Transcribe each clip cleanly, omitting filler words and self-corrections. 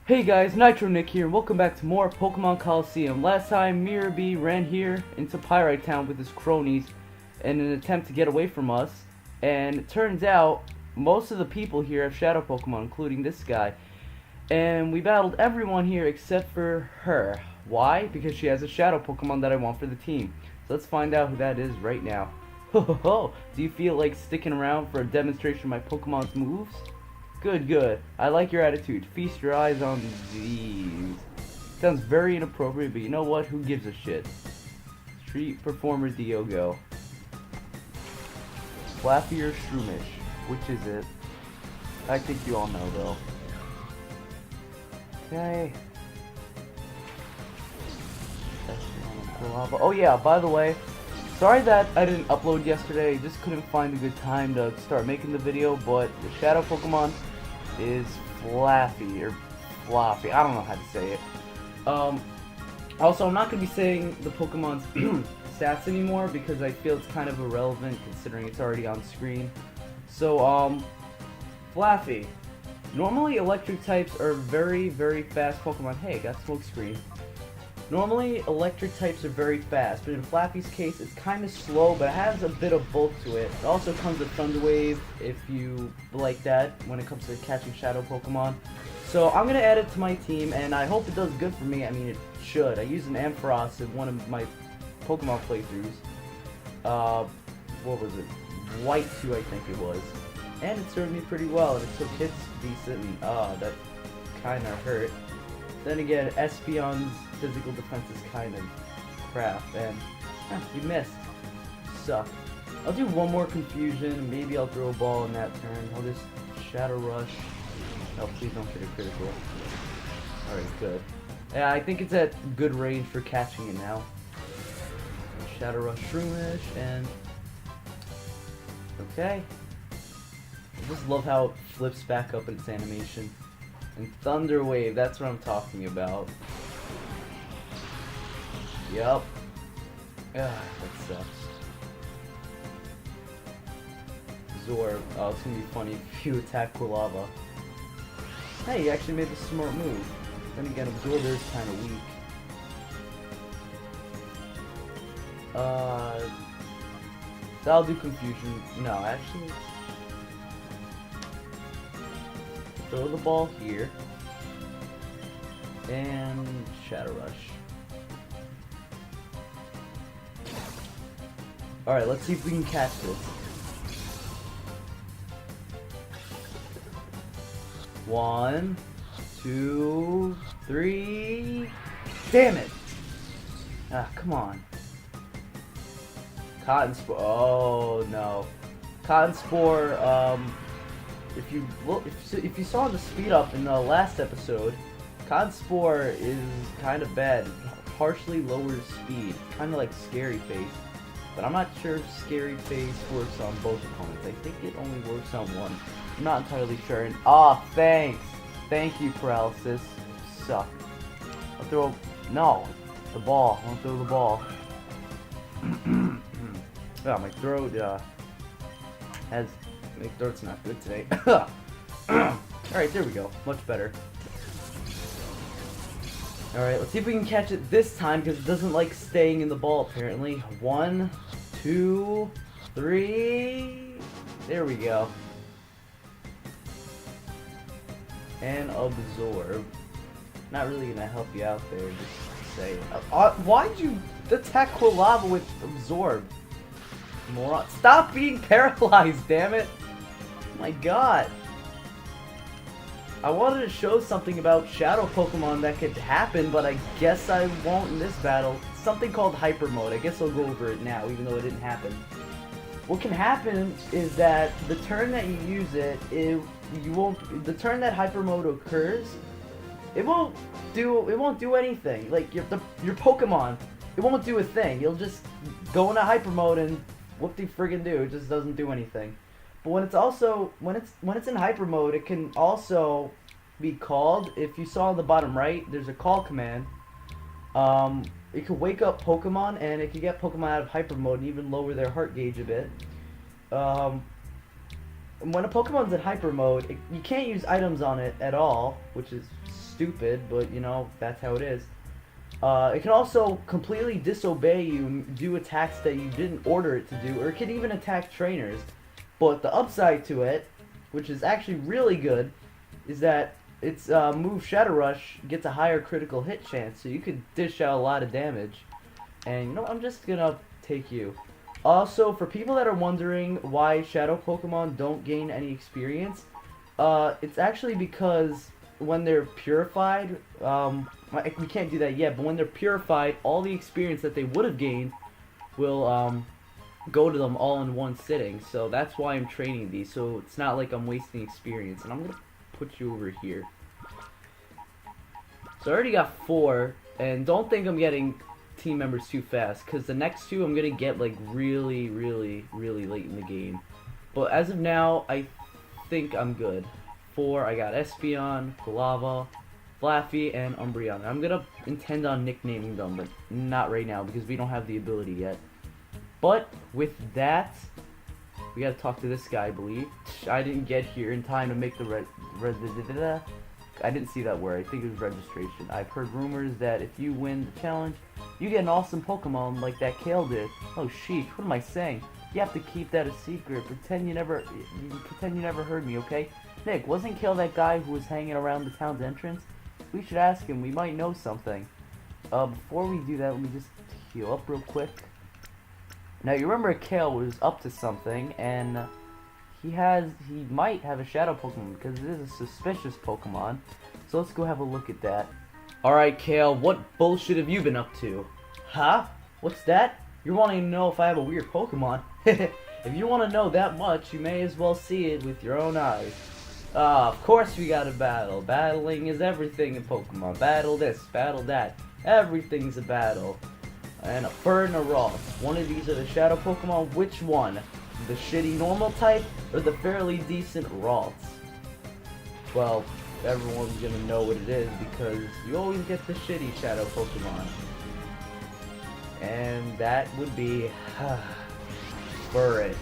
Hey guys, Nitro Nick here, and welcome back to more Pokemon Colosseum. Last time, Miror B ran here into Pyrite Town with his cronies in an attempt to get away from us, and it turns out most of the people here have Shadow Pokemon, including this guy. And we battled everyone here except for her. Why? Because she has a Shadow Pokemon that I want for the team. So let's find out who that is right now. Ho ho ho! Do you feel like sticking around for a demonstration of my Pokemon's moves? Good, good. I like your attitude. Feast your eyes on these. Sounds very inappropriate, but you know what? Who gives a shit? Street performer Diogo. Flaffy or Shroomish? Which is it? I think you all know, though. Okay. Oh yeah, by the way, sorry that I didn't upload yesterday. I just couldn't find a good time to start making the video, but the Shadow Pokemon is Flaffy, or Floppy. I don't know how to say it. Also, I'm not going to be saying the Pokemon's stats anymore because I feel it's kind of irrelevant considering it's already on screen. So, Flaffy. Normally, electric types are very, very fast Pokemon. Hey, got smoke screen. Normally, electric types are very fast, but in Flappy's case, it's kind of slow, but it has a bit of bulk to it. It also comes with Thunder Wave, if you like that, when it comes to catching Shadow Pokemon. So, I'm going to add it to my team, and I hope it does good for me. I mean, it should. I used an Ampharos in one of my Pokemon playthroughs. What was it? White 2, I think it was. And it served me pretty well, and it took hits decent, and that kind of hurt. Then again, Espeon's physical defense is kind of crap, and you missed. You suck. I'll do one more confusion, maybe I'll throw a ball in that turn. I'll just Shadow Rush. Oh, please don't get a critical. Alright, good. Yeah, I think it's at good range for catching it now. Shadow Rush Shroomish, and... okay. I just love how it flips back up in its animation. And Thunder Wave, that's what I'm talking about. Yup. That sucks. Zorb. Oh, it's gonna be funny if you attack Quilava. Hey, you actually made the smart move. Then again, Absorber is kind of weak. That'll do confusion. No, actually... throw the ball here. And Shadow Rush. Alright, let's see if we can catch this. 1, 2, 3. Damn it! Ah, come on. Cotton Spore. Oh no. Cotton Spore, if you look, if you saw the speed up in the last episode, Cotton Spore is kind of bad. It harshly lowers speed, kind of like Scary Face. But I'm not sure if Scary Face works on both opponents. I think it only works on one. I'm not entirely sure. And thanks, thank you, Paralysis. You suck. I'll throw. No, the ball. I won't throw the ball. Oh, my throat has. My throat's not good today. Alright, there we go. Much better. Alright, let's see if we can catch it this time, because it doesn't like staying in the ball, apparently. 1, 2, 3... There we go. And Absorb. Not really gonna help you out there, just say. Why'd you attack Quilava with Absorb? Moron. Stop being paralyzed, damn it! My god. I wanted to show something about Shadow Pokemon that could happen, but I guess I won't in this battle. Something called Hyper Mode. I guess I'll go over it now, even though it didn't happen. What can happen is that the turn that you use it, the turn that Hyper Mode occurs, it won't do anything. Like your Pokemon, it won't do a thing. You'll just go into Hyper Mode and whoop-de-friggin' do. It just doesn't do anything. But when it's in Hyper Mode, it can also be called. If you saw on the bottom right, there's a call command. It could wake up Pokemon, and it could get Pokemon out of Hyper Mode and even lower their heart gauge a bit. When a Pokemon's in Hyper Mode, you can't use items on it at all, which is stupid, but you know, that's how it is. It can also completely disobey you and do attacks that you didn't order it to do, or it can even attack trainers. But the upside to it, which is actually really good, is that its move Shadow Rush gets a higher critical hit chance, so you could dish out a lot of damage. And you know, I'm just gonna take you. Also, for people that are wondering why Shadow Pokemon don't gain any experience, it's actually because when they're purified, we can't do that yet, but when they're purified, all the experience that they would have gained will go to them all in one sitting. So that's why I'm training these, so it's not like I'm wasting experience. And I'm gonna put you over here. So I already got 4, and don't think I'm getting team members too fast, because the next 2 I'm gonna get like really late in the game. But as of now, I think I'm good. 4, I got Espeon, Galava, Flaffy, and Umbreon. I'm gonna intend on nicknaming them, but not right now because we don't have the ability yet. But with that, we gotta talk to this guy, I believe. I didn't get here in time to make the I didn't see that word. I think it was registration. I've heard rumors that if you win the challenge, you get an awesome Pokemon like that Kale did. Oh sheesh, what am I saying? You have to keep that a secret. Pretend you never heard me, okay? Nick, wasn't Kale that guy who was hanging around the town's entrance? We should ask him. We might know something. Before we do that, let me just heal up real quick. Now you remember Kale was up to something, and he might have a Shadow Pokemon because it is a suspicious Pokemon. So let's go have a look at that. Alright, Kale, what bullshit have you been up to? Huh? What's that? You're wanting to know if I have a weird Pokemon? If you want to know that much, you may as well see it with your own eyes. Of course we gotta battle. Battling is everything in Pokemon. Battle this, battle that. Everything's a battle. And a bird and a Ross. One of these are the Shadow Pokemon. Which one? The shitty normal type or the fairly decent Ross? Well, everyone's gonna know what it is because you always get the shitty Shadow Pokemon. And that would be Furret.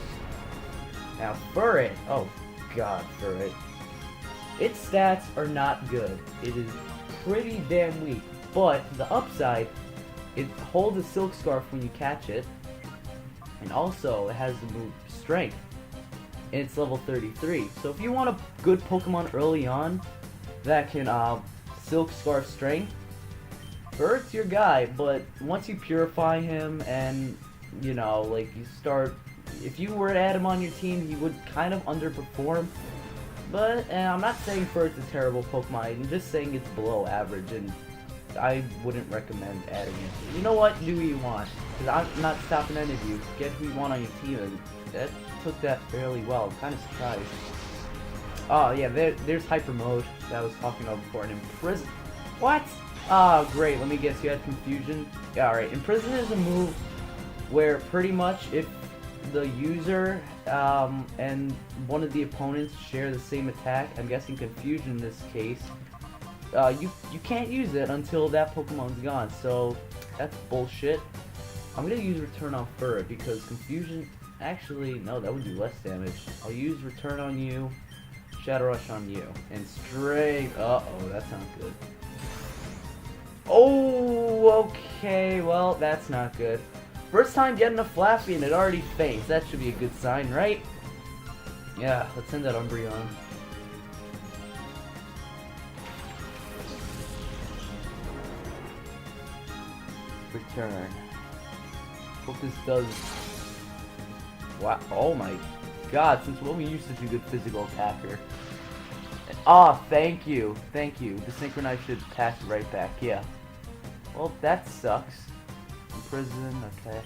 Now Furret, oh god, Furret. Its stats are not good. It is pretty damn weak, but the upside, it holds a Silk Scarf when you catch it, and also it has the move Strength, and it's level 33. So if you want a good Pokemon early on that can Silk Scarf Strength, Furret's your guy. But once you purify him and you know, like you start, if you were to add him on your team, he would kind of underperform. But I'm not saying Furret's a terrible Pokemon. I'm just saying it's below average, and I wouldn't recommend adding it. You know what? Do what you want, because I'm not stopping any of you. Get who you want on your team, and that took that fairly well. I'm kind of surprised. Oh yeah, there's Hyper Mode that I was talking about before, and Imprison. What? Oh great. Let me guess. You had Confusion. Yeah, all right. Imprison is a move where pretty much if the user and one of the opponents share the same attack, I'm guessing Confusion in this case, you can't use it until that Pokemon's gone, so that's bullshit. I'm gonna use Return on Furret because Confusion, actually, no, that would do less damage. I'll use Return on you, Shadow Rush on you, and straight, uh-oh, that's not good. Oh, okay, well, that's not good. First time getting a Flaffy and it already faints. That should be a good sign, right? Yeah, let's send that Umbreon. Return. Hope this does... Wow, oh my god, since when we used such a good physical attacker. Ah, thank you, thank you. The Synchronize should pass it right back, yeah. Well, that sucks. Imprison, okay.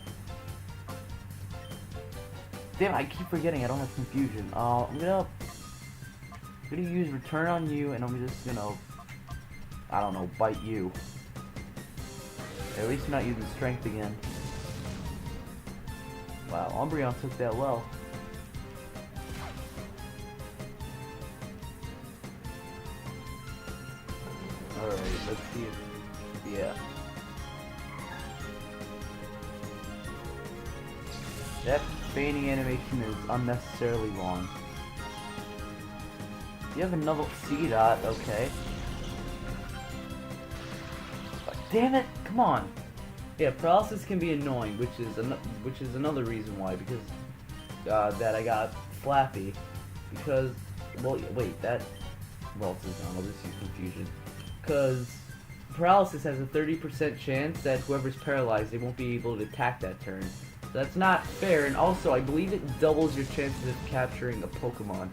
Damn, I keep forgetting I don't have Confusion. I'm gonna use Return on you, and I'm just gonna, I don't know, bite you. At least I'm not using Strength again. Wow, Umbreon took that well. Alright, let's see if, yeah. That feigning animation is unnecessarily long. You have another C-Dot, okay. damn it! Come on. Yeah, paralysis can be annoying, which is another reason why, because that I got Flappy, because well wait that well it's down. I'll just use confusion, because paralysis has a 30% chance that whoever's paralyzed, they won't be able to attack that turn. So that's not fair, and also I believe it doubles your chances of capturing a Pokemon.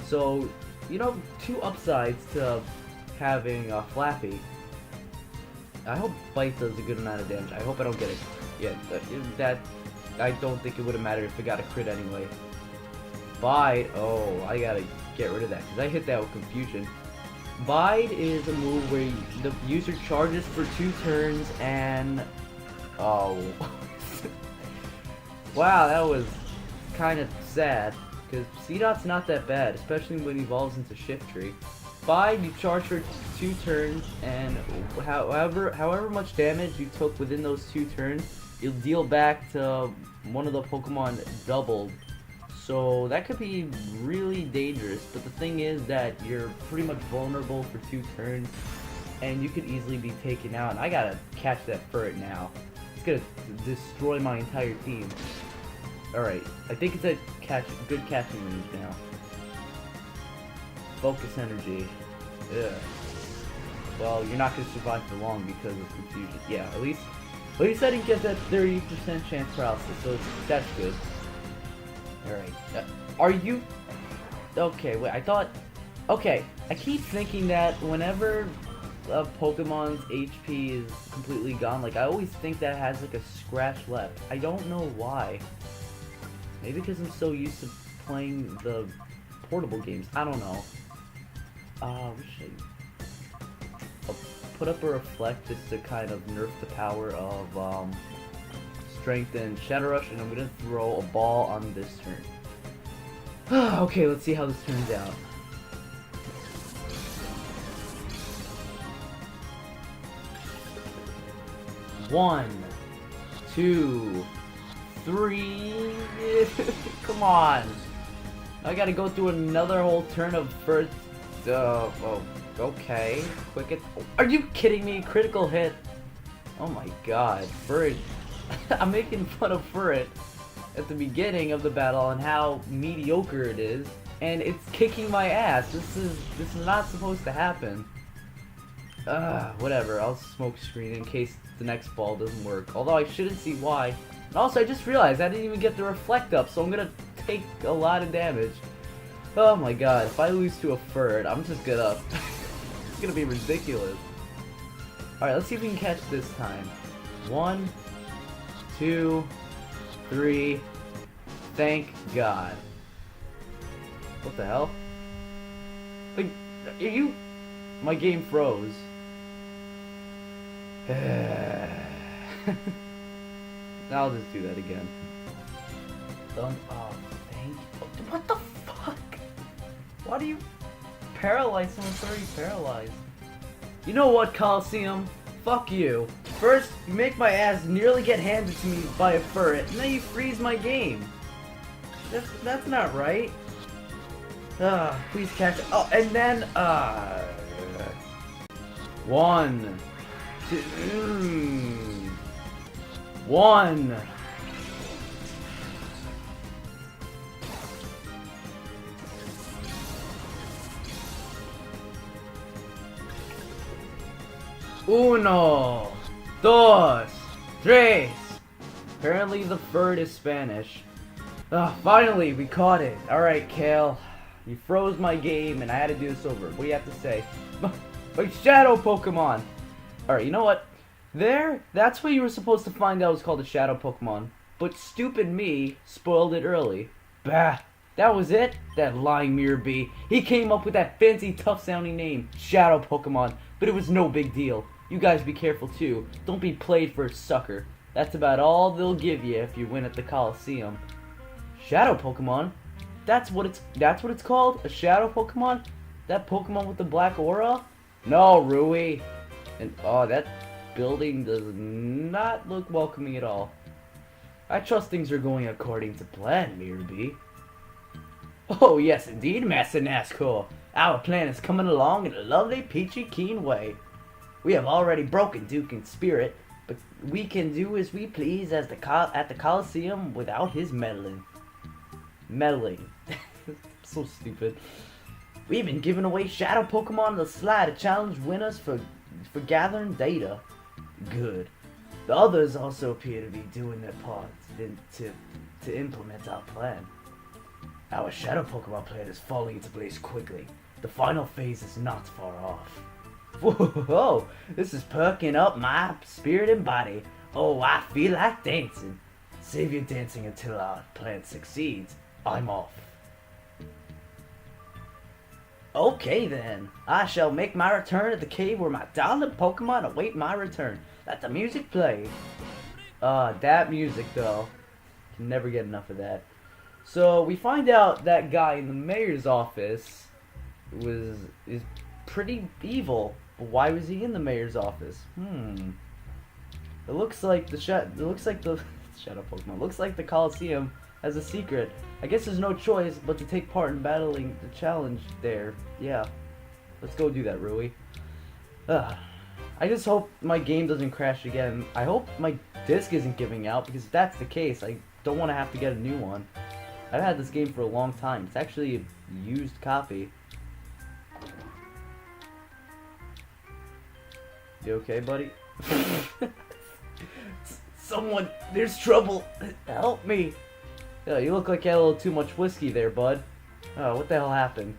So you know, two upsides to having Flappy. I hope Bite does a good amount of damage. I hope I don't get it. Yeah, that I don't think it would have mattered if it got a crit anyway. Bite, oh, I gotta get rid of that because I hit that with confusion. Bite is a move where the user charges for 2 turns and oh, wow, that was kind of sad because C-Dot's not that bad, especially when it evolves into Shiftry. Bite, you charge for 2 turns, and however much damage you took within those 2 turns, you'll deal back to one of the Pokemon doubled. So that could be really dangerous, but the thing is that you're pretty much vulnerable for 2 turns, and you could easily be taken out, and I gotta catch that Furret now. It's gonna destroy my entire team. Alright, I think it's a good catching range now. Focus energy. Ugh. Well, you're not gonna survive for long because of confusion. Yeah, at least I didn't get that 30% chance paralysis, so that's good. Alright. Are you... Okay, wait, I thought... Okay, I keep thinking that whenever a Pokemon's HP is completely gone, like, I always think that has, like, a scratch left. I don't know why. Maybe because I'm so used to playing the portable games. I don't know. I'll put up a Reflect just to kind of nerf the power of Strength and Shadow Rush, and I'm gonna throw a ball on this turn. Okay, let's see how this turns out. One, 2, 3. Come on! I gotta go through another whole turn of first. Oh, okay. Quick it. Are you kidding me? Critical hit. Oh my god. Furret. I'm making fun of Furret at the beginning of the battle and how mediocre it is, and it's kicking my ass. This is not supposed to happen. Whatever. I'll smoke screen in case the next ball doesn't work. Although I shouldn't see why. And also, I just realized I didn't even get the Reflect up, so I'm gonna take a lot of damage. Oh my god, if I lose to a Furret, I'm just gonna... it's gonna be ridiculous. Alright, let's see if we can catch this time. 1, 2, 3. Thank god. What the hell? Like, are you... My game froze. I'll just do that again. Done. Oh, thank you. What the fuck? Why do you paralyze someone who's already paralyzed? You know what, Colosseum? Fuck you. First, you make my ass nearly get handed to me by a Furret, and then you freeze my game. That's not right. Please catch it. Oh, and then, 1, 2, 1. Uno, dos, tres. Apparently the Furret is Spanish. Finally, we caught it. Alright, Kale. You froze my game and I had to do this over. What do you have to say? My Shadow Pokemon! Alright, you know what? That's what you were supposed to find out was called a Shadow Pokemon. But stupid me spoiled it early. Bah! That was it? That lying Miror B. He came up with that fancy, tough-sounding name, Shadow Pokemon. But it was no big deal. You guys be careful too. Don't be played for a sucker. That's about all they'll give you if you win at the Colosseum. Shadow Pokemon? That's what it's called? A Shadow Pokemon? That Pokemon with the black aura? No, Rui. And oh, that building does not look welcoming at all. I trust things are going according to plan, Miror B. Oh yes indeed, Master Nazgul. Our plan is coming along in a lovely peachy keen way. We have already broken Duke's spirit, but we can do as we please at the Colosseum without his meddling. So stupid. We've been giving away Shadow Pokémon on the sly to challenge winners for gathering data. Good. The others also appear to be doing their part to implement our plan. Our Shadow Pokémon plan is falling into place quickly. The final phase is not far off. Whoa, this is perking up my spirit and body. Oh, I feel like dancing. Save your dancing until our plan succeeds. I'm off. Okay then, I shall make my return at the cave where my darling Pokemon await my return. Let the music play. That music though, can never get enough of that. So we find out that guy in the mayor's office is pretty evil. But why was he in the mayor's office? It looks like the Shadow Pokemon. Looks like the Colosseum has a secret. I guess there's no choice but to take part in battling the challenge there. Yeah. Let's go do that, Rui. I just hope my game doesn't crash again. I hope my disc isn't giving out, because if that's the case, I don't want to have to get a new one. I've had this game for a long time. It's actually a used copy. You okay, buddy? Someone, there's trouble. Help me. Yeah, you look like you had a little too much whiskey there, bud. Oh, what the hell happened?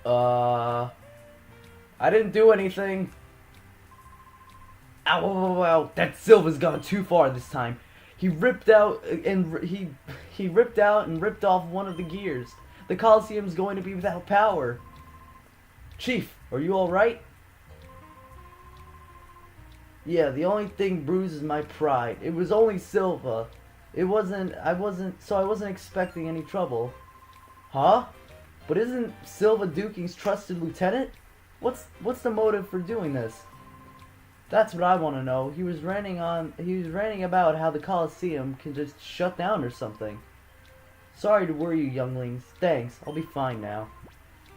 I didn't do anything. Ow, ow, ow, ow. That Silva's gone too far this time. He ripped out and he ripped out and ripped off one of the gears. The Colosseum's going to be without power. Chief, are you all right? Yeah, the only thing bruises my pride. It was only Silva. I wasn't expecting any trouble. Huh? But isn't Silva Duking's trusted lieutenant? What's the motive for doing this? That's what I want to know. He was ranting about how the Colosseum can just shut down or something. Sorry to worry you, younglings. Thanks, I'll be fine now.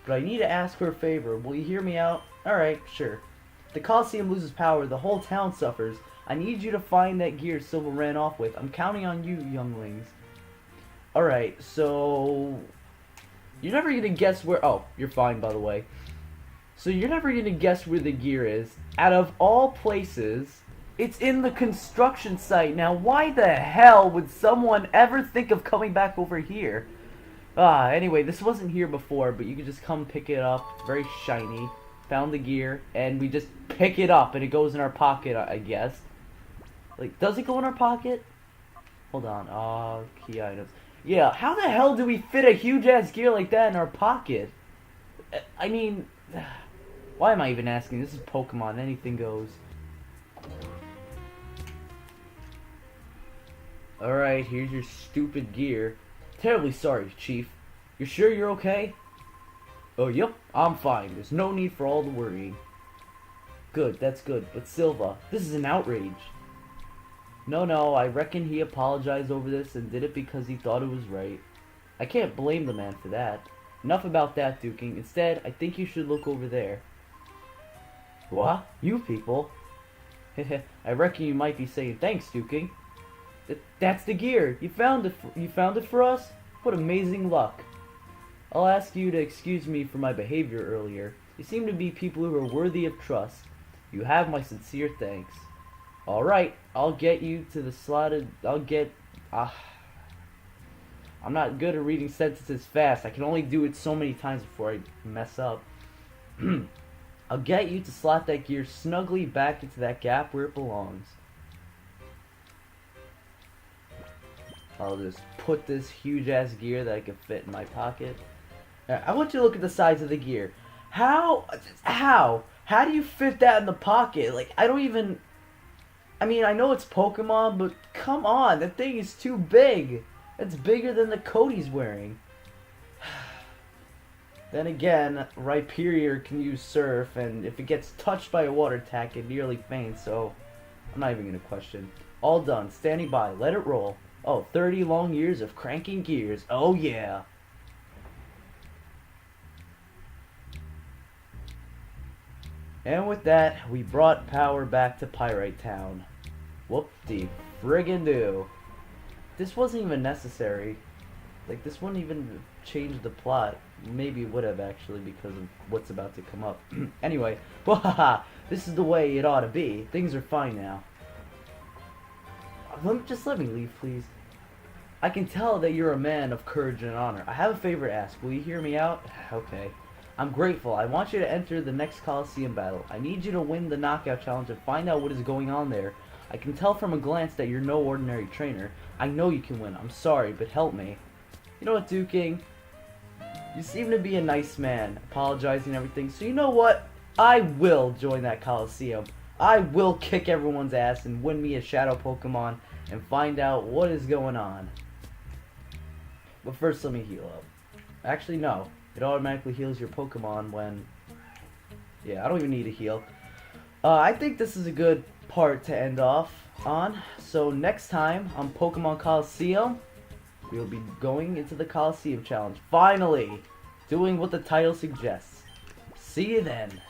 But I need to ask for a favor. Will you hear me out? Alright, sure. If the Colosseum loses power, the whole town suffers. I need you to find that gear Silva ran off with. I'm counting on you, younglings. Alright, so... You're never gonna guess where... Oh, you're fine, by the way. So you're never gonna guess where the gear is. Out of all places, it's in the construction site. Now, why the hell would someone ever think of coming back over here? Anyway, this wasn't here before, but you could just come pick it up. Very shiny. Found the gear, and we just pick it up, and it goes in our pocket, I guess. Like, does it go in our pocket? Hold on. Key items. Yeah, how the hell do we fit a huge-ass gear like that in our pocket? I mean... Why am I even asking? This is Pokemon. Anything goes. Alright, here's your stupid gear. Terribly sorry, Chief. You're sure you're okay? Oh, yep. I'm fine. There's no need for all the worrying. Good, that's good. But Silva, this is an outrage. No, I reckon he apologized over this and did it because he thought it was right. I can't blame the man for that. Enough about that, Duking. Instead, I think you should look over there. What? You people? I reckon you might be saying thanks, Duking. That's the gear. You found it for us? What amazing luck. I'll ask you to excuse me for my behavior earlier. You seem to be people who are worthy of trust. You have my sincere thanks. Alright, I'll get you to the slotted... I'm not good at reading sentences fast. I can only do it so many times before I mess up. I'll get you to slot that gear snugly back into that gap where it belongs. I'll just put this huge-ass gear that I can fit in my pocket. I want you to look at the size of the gear. How do you fit that in the pocket? Like, I don't even... I mean, I know it's Pokemon, but come on, that thing is too big. It's bigger than the coat he's wearing. Then again, Rhyperior can use Surf, and if it gets touched by a water attack, it nearly faints, so I'm not even going to question. All done. Standing by. Let it roll. Oh, 30 long years of cranking gears. Oh, yeah. And with that, we brought power back to Pyrite Town. Whoop-de friggin' do. This wasn't even necessary. Like, this wouldn't even change the plot. Maybe it would have, actually, because of what's about to come up. Anyway, wahaha, this is the way it ought to be. Things are fine now. Just let me leave, please. I can tell that you're a man of courage and honor. I have a favor to ask. Will you hear me out? Okay. I'm grateful. I want you to enter the next Colosseum battle. I need you to win the knockout challenge and find out what is going on there. I can tell from a glance that you're no ordinary trainer. I know you can win. I'm sorry, but help me. You know what, Duking? You seem to be a nice man, apologizing and everything. So you know what? I will join that Colosseum. I will kick everyone's ass and win me a Shadow Pokemon and find out what is going on. But first, let me heal up. Actually, no. It automatically heals your Pokemon when... Yeah, I don't even need a heal. I think this is a good part to end off on. So next time on Pokemon Colosseum, we'll be going into the Colosseum Challenge. Finally! Doing what the title suggests. See you then.